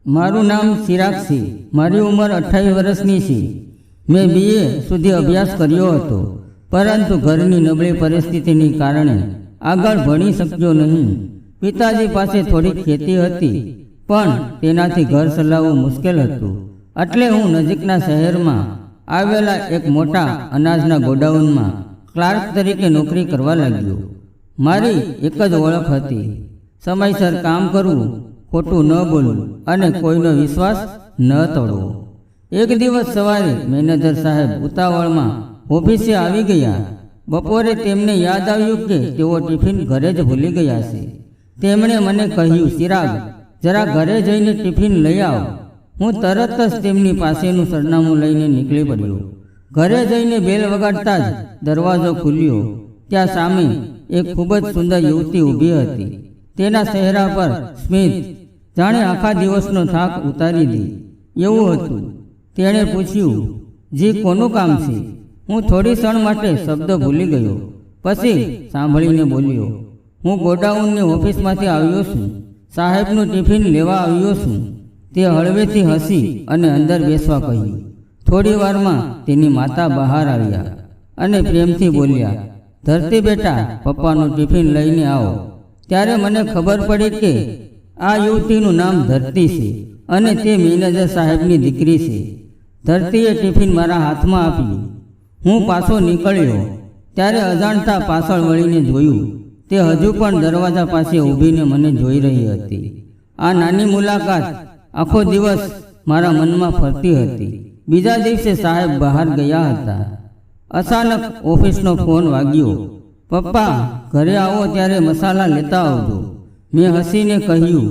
મારું નામ ચિરાગ છે। મારી ઉંમર 28 વર્ષની છે। મેં BA સુધી અભ્યાસ કર્યો હતો, પરંતુ ઘરની નબળી પરિસ્થિતિને કારણે આગળ ભણી શક્યો નહીં। પિતાજી પાસે થોડી ખેતી હતી, પણ તેનાથી ઘર ચલાવવું મુશ્કેલ હતું। એટલે હું નજીકના શહેરમાં આવેલા એક મોટા અનાજના ગોડાઉનમાં ક્લાર્ક તરીકે નોકરી કરવા લાગ્યો। મારી એક જ ઓળખ હતી, સમયસર કામ કરવું, ખોટું ન બોલવું અને કોઈનો વિશ્વાસ ન તોડવો। એક દિવસ સવારે મેનેજર સાહેબ ઉતાવળમાં ઓફિસે આવી ગયા। બપોરે તેમને યાદ આવ્યું કે તેઓ ટિફિન ઘરે જ ભૂલી ગયા છે। તેમણે મને કહ્યું, ચિરાગ, જરા ઘરે જઈને ટિફિન લઈ આવ। હું તરત જ તેમની પાસેનું સરનામું લઈને નીકળી પડ્યો। ઘરે જઈને બેલ વગાડતા જ દરવાજો ખુલ્યો। ત્યાં સામે એક ખૂબ જ સુંદર યુવતી ઊભી હતી। તેના ચહેરા પર સ્મિત જાણે આખા દિવસનો થાક ઉતારી દે એવું હતું। તેણે પૂછ્યું, જી, કોનું કામ છે? હું થોડી ક્ષણ માટે શબ્દ ભૂલી ગયો, પછી સાંભળીને બોલ્યો, હું ગોડાઉનની ઓફિસમાંથી આવ્યો છું, સાહેબનું ટિફિન લેવા આવ્યો છું। તે હળવેથી હસી અને અંદર બેસવા કહ્યું। થોડી વારમાં તેની માતા બહાર આવ્યા અને પ્રેમથી બોલ્યા, ધરતી બેટા, પપ્પાનું ટિફિન લઈને આવો। ત્યારે મને ખબર પડી કે આ યુવતીનું નામ ધરતી છે અને તે મેનેજર સાહેબની દીકરી છે। ધરતીએ ટિફિન મારા હાથમાં આપ્યું। હું પાછો નીકળ્યો ત્યારે અજાણતા પાછળ વળીને જોયું, તે હજુ પણ દરવાજા પાસે ઊભીને મને જોઈ રહી હતી। આ નાની મુલાકાત આખો દિવસ મારા મનમાં ફરતી હતી। બીજા દિવસે સાહેબ બહાર ગયા હતા। અચાનક ઓફિસનો ફોન વાગ્યો। પપ્પા, ઘરે આવો ત્યારે મસાલા લેતા આવજો। મેં હસીને કહ્યું,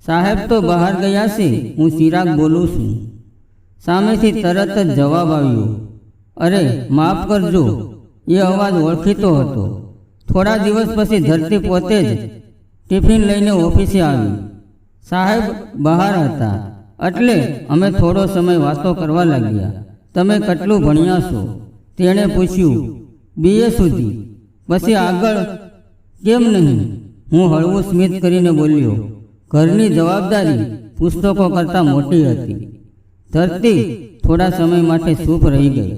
સાહેબ તો બહાર ગયા છે, હું ચિરાગ બોલું છું। સામેથી તરત જ જવાબ આવ્યો, અરે માફ કરજો। એ અવાજ ઓળખીતો હતો। થોડા દિવસ પછી ધરતી પોતે જ ટિફિન લઈને ઓફિસે આવી। સાહેબ બહાર હતા, એટલે અમે થોડો સમય વાતો કરવા લાગ્યા। તમે કેટલું ભણ્યા છો? તેણે પૂછ્યું। BA સુધી। પછી આગળ કેમ નહીં? હું હળવું સ્મિત કરીને બોલ્યો, ઘરની જવાબદારી પુસ્તકો કરતાં મોટી હતી। ધરતી થોડા સમય માટે ચૂપ રહી ગઈ।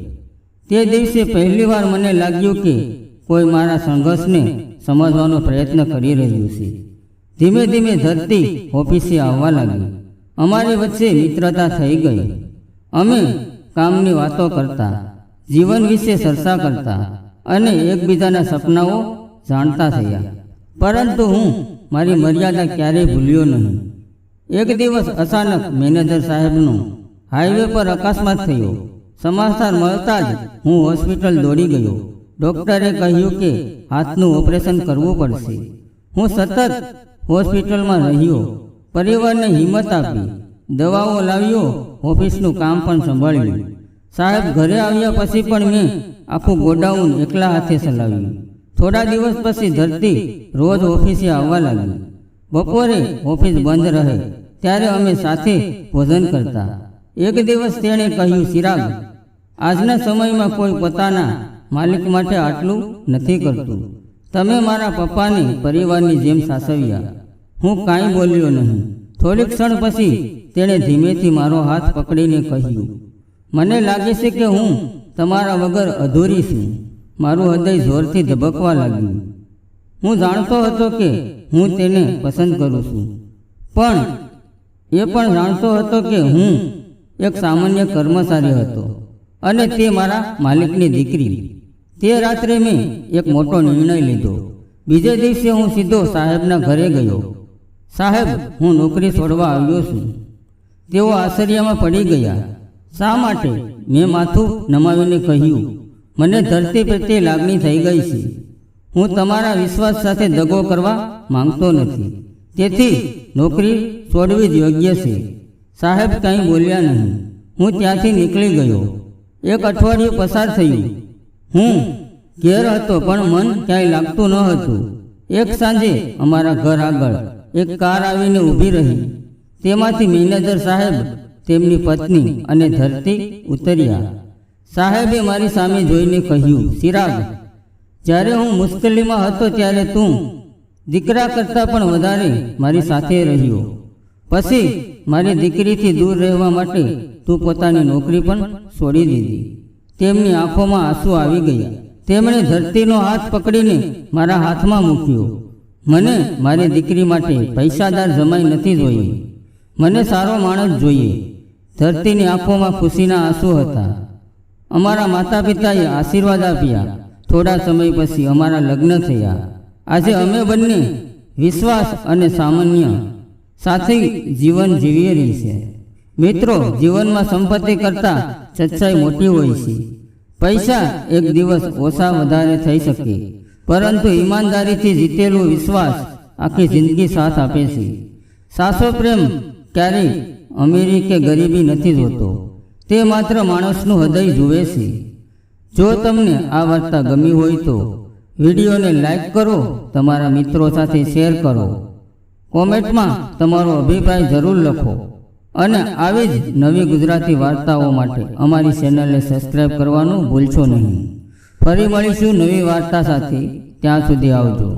તે દિવસે પહેલીવાર મને લાગ્યું કે કોઈ મારા સંઘર્ષને સમજવાનો પ્રયત્ન કરી રહ્યું છે। ધીમે ધીમે ધરતી ઓફિસે આવવા લાગી। અમારી વચ્ચે મિત્રતા થઈ ગઈ। અમે કામની વાતો કરતા, જીવન વિશે ચર્ચા કરતા અને એકબીજાના સપનાઓ જાણતા થયા। પરંતુ હું મારી મર્યાદા ક્યારેય ભૂલ્યો નહીં। એક દિવસ અચાનક મેનેજર સાહેબનો હાઈવે પર અકસ્માત થયો। સમાચાર મળતા જ હું હોસ્પિટલ દોડી ગયો। ડૉક્ટરે કહ્યું કે હાથનું ઓપરેશન કરવું પડશે। હું સતત હોસ્પિટલમાં રહ્યો, પરિવારને હિંમત આપી, દવાઓ લાવ્યો, ઓફિસનું કામ પણ સંભાળ્યું। સાહેબ ઘરે આવ્યા પછી પણ મેં આખું ગોડાઉન એકલા હાથે ચલાવ્યું। થોડા દિવસ પછી ધરતી રોજ ઓફિસે આવવા લાગી। બપોરે ઓફિસ બંધ રહે ત્યારે અમે સાથે ભોજન કરતા। એક દિવસ તેણે કહ્યું, ચિરાગ, આજના સમયમાં કોઈ પોતાના માલિક માટે આટલું નથી કરતું। તમે મારા પપ્પાને પરિવારની જેમ સાચવ્યા। હું કાંઈ બોલ્યો નહીં। થોડીક ક્ષણ પછી તેણે ધીમેથી મારો હાથ પકડીને કહ્યું, મને લાગે છે કે હું તમારા વગર અધૂરી છું। મારું હૃદય જોરથી ધબકવા લાગ્યું। હું જાણતો હતો કે હું તેને પસંદ કરું છું, પણ એ પણ જાણતો હતો કે હું એક સામાન્ય કર્મચારી હતો અને તે મારા માલિકની દીકરી। તે રાત્રે મેં એક મોટો નિર્ણય લીધો। બીજે દિવસે હું સીધો સાહેબના ઘરે ગયો। સાહેબ, હું નોકરી છોડવા આવ્યો છું। તેઓ આશ્ચર્યમાં પડી ગયા। શા માટે? મેં માથું નમાવીને કહ્યું, મને ધરતી પ્રત્યે લાગણી થઈ ગઈ છે। હું તમારા વિશ્વાસ સાથે દગો કરવા માંગતો નથી, તેથી નોકરી છોડવી જ યોગ્ય છે। સાહેબ કંઈ બોલ્યા નહીં। હું ત્યાંથી નીકળી ગયો। એક અઠવાડિયું પસાર થયું। હું ઘેર હતો, પણ મન ક્યાંય લાગતું ન હતું। એક સાંજે અમારા ઘર આગળ એક કાર આવીને ઊભી રહી। તેમાંથી મેનેજર સાહેબ, તેમની પત્ની અને ધરતી ઉતર્યા। સાહેબે મારી સામે જોઈને કહ્યું, ચિરાગ, જ્યારે હું મુશ્કેલીમાં હતો ત્યારે તું દીકરા કરતાં પણ વધારે મારી સાથે રહ્યો। પછી મારી દીકરીથી દૂર રહેવા માટે તું પોતાની નોકરી પણ છોડી દીધી. તેમની આંખોમાં આંસુ આવી ગયા. તેમણે ધરતીનો હાથ પકડીને મારા હાથમાં મૂક્યો. મને મારી દીકરી માટે પૈસાદાર જમાઈ નથી જોઈએ, મને સારો માણસ જોઈએ. ધરતીની આંખોમાં ખુશીના આંસુ હતા. અમારા માતા પિતાએ આશીર્વાદ આપ્યા. થોડા સમય પછી અમારા લગ્ન થયા. આજે અમે બંને વિશ્વાસ અને સામાન્ય સાથે જીવન જીવી રહી છે. મિત્રો, જીવનમાં સંપત્તિ કરતાં સચ્ચાઈ મોટી હોય છે. પૈસા એક દિવસ ઓછા વધારે થઈ શકે, પરંતુ ઈમાનદારીથી જીતેલો વિશ્વાસ આખી જિંદગી સાથ આપે છે. સાચો પ્રેમ ક્યારેય અમીરી કે ગરીબી નથી જોતો, તે માત્ર માણસનું હૃદય જુએ છે. જો તમને આ વાર્તા ગમી હોય તો વિડીયોને લાઈક કરો, તમારા મિત્રો સાથે શેર કરો, કોમેન્ટમાં તમારો અભિપ્રાય જરૂર લખો અને આવી જ નવી ગુજરાતી વાર્તાઓ માટે અમારી ચેનલને સબસ્ક્રાઈબ કરવાનું ભૂલશો નહીં. ફરી મળીશું નવી વાર્તા સાથે. ત્યાં સુધી આવજો.